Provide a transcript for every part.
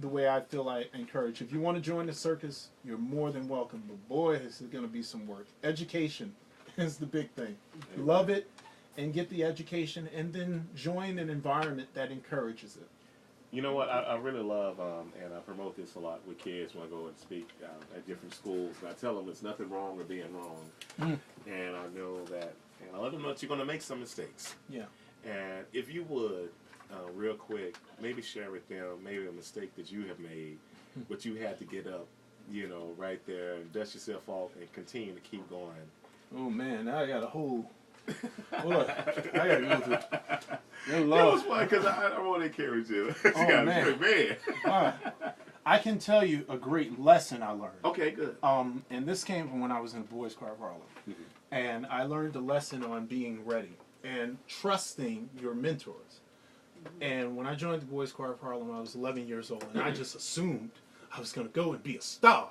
the way I feel I encourage. If you want to join the circus, you're more than welcome. But boy, is it going to be some work. Education is the big thing. Love it and get the education, and then join an environment that encourages it. You know what? I really love, and I promote this a lot with kids when I go and speak at different schools. And I tell them it's nothing wrong with being wrong. And I know that, and I let them know that you're going to make some mistakes. Yeah. And if you would, real quick, maybe share with them maybe a mistake that you have made, but you had to get up, right there and dust yourself off and continue to keep going. Oh, man, now I got a whole... Look, I got to go through... That was fun because I want to encourage you. Oh, man. I can tell you a great lesson I learned. Okay, good. And this came from when I was in the Boys Choir of Harlem. And I learned a lesson on being ready and trusting your mentors. And when I joined the Boys Choir of Harlem, I was 11 years old, and I just assumed I was going to go and be a star.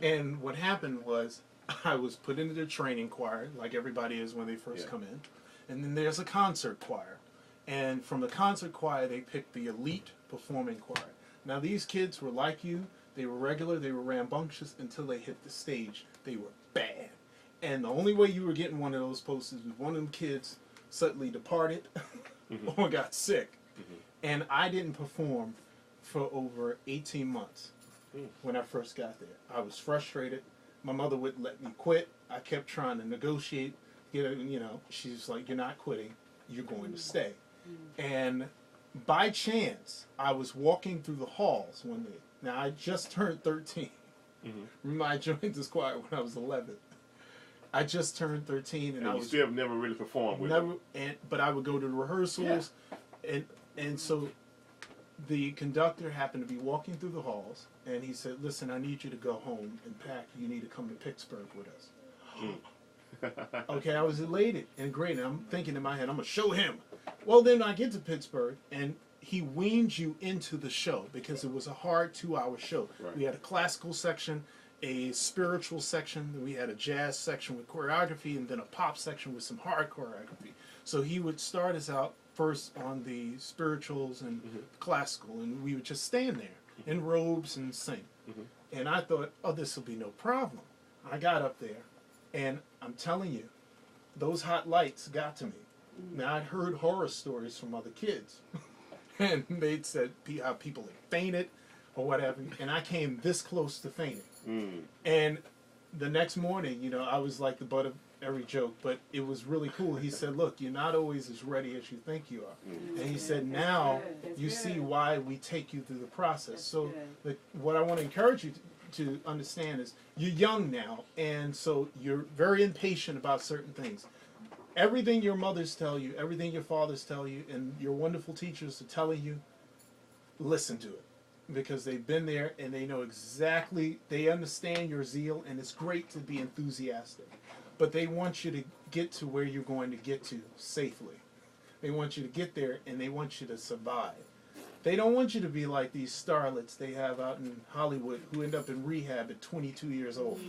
And what happened was I was put into the training choir, like everybody is when they first come in. And then there's a concert choir. And from the concert choir, they picked the elite performing choir. Now, these kids were like you. They were regular. They were rambunctious until they hit the stage. They were bad. And the only way you were getting one of those posters was one of them kids suddenly departed or got sick. And I didn't perform for over 18 months when I first got there. I was frustrated. My mother wouldn't let me quit. I kept trying to negotiate. She's like, you're not quitting. You're going to stay. And by chance, I was walking through the halls one day. Now, I just turned 13. Remember, I joined this choir when I was 11. I just turned 13, and I was still have never really performed with them. But I would go to the rehearsals, and so the conductor happened to be walking through the halls, and he said, "Listen, I need you to go home and pack. You need to come to Pittsburgh with us." Okay, I was elated and great, and I'm thinking in my head, I'm going to show him. Well, then I get to Pittsburgh, and he weans you into the show because it was a hard 2-hour show. We had a classical section, a spiritual section, we had a jazz section with choreography, and then a pop section with some hard choreography. So he would start us out first on the spirituals and classical, and we would just stand there in robes and sing. And I thought, oh, this will be no problem. I got up there, and I'm telling you, those hot lights got to me. Now, I'd heard horror stories from other kids, and they'd said how people had fainted or whatever, and I came this close to fainting. And the next morning, I was like the butt of every joke, but it was really cool. He said, look, you're not always as ready as you think you are. And he said, now you see why we take you through the process. So what I want to encourage you to understand is you're young now, and so you're very impatient about certain things. Everything your mothers tell you, everything your fathers tell you, and your wonderful teachers are telling you, listen to it. Because they've been there and they know exactly, they understand your zeal, and it's great to be enthusiastic. But they want you to get to where you're going to get to safely. They want you to get there, and they want you to survive. They don't want you to be like these starlets they have out in Hollywood who end up in rehab at 22 years old.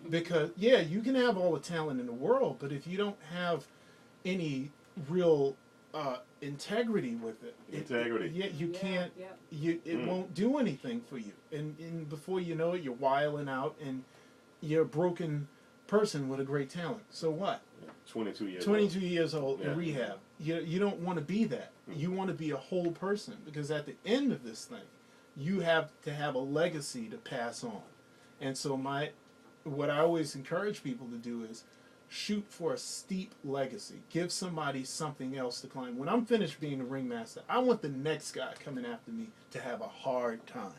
Because, yeah, you can have all the talent in the world, but if you don't have any real integrity with it, you can't. It won't do anything for you. And before you know it, you're wiling out, and you're a broken person with a great talent. So what? 22 years old in rehab. You don't want to be that. You want to be a whole person, because at the end of this thing, you have to have a legacy to pass on. And so what I always encourage people to do is shoot for a steep legacy. Give somebody something else to climb. When I'm finished being a ringmaster, I want the next guy coming after me to have a hard time.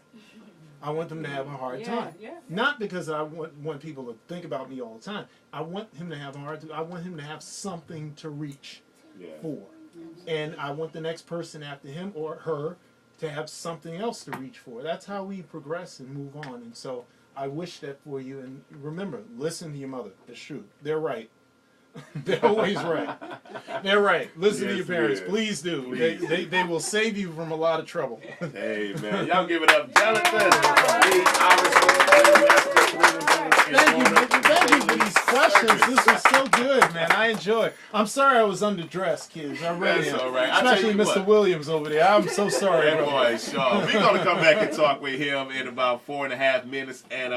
I want them to have a hard time. Not because I want people to think about me all the time. I want him to have a hard time. I want him to have something to reach for. And I want the next person after him or her to have something else to reach for. That's how we progress and move on. And so I wish that for you. And remember, listen to your mother. It's true. They're right. They're always right. They're right. Listen to your parents. Please do. Please. They will save you from a lot of trouble. Hey, man. Y'all give it up. Johnathan. Thank you. you for these questions. This was so good, man. I enjoy. I'm sorry I was underdressed, kids. I really am. All right. Especially Mr. Williams over there. I'm so sorry. That Bro. boy, Sean. We're gonna come back and talk with him in about 4.5 minutes, and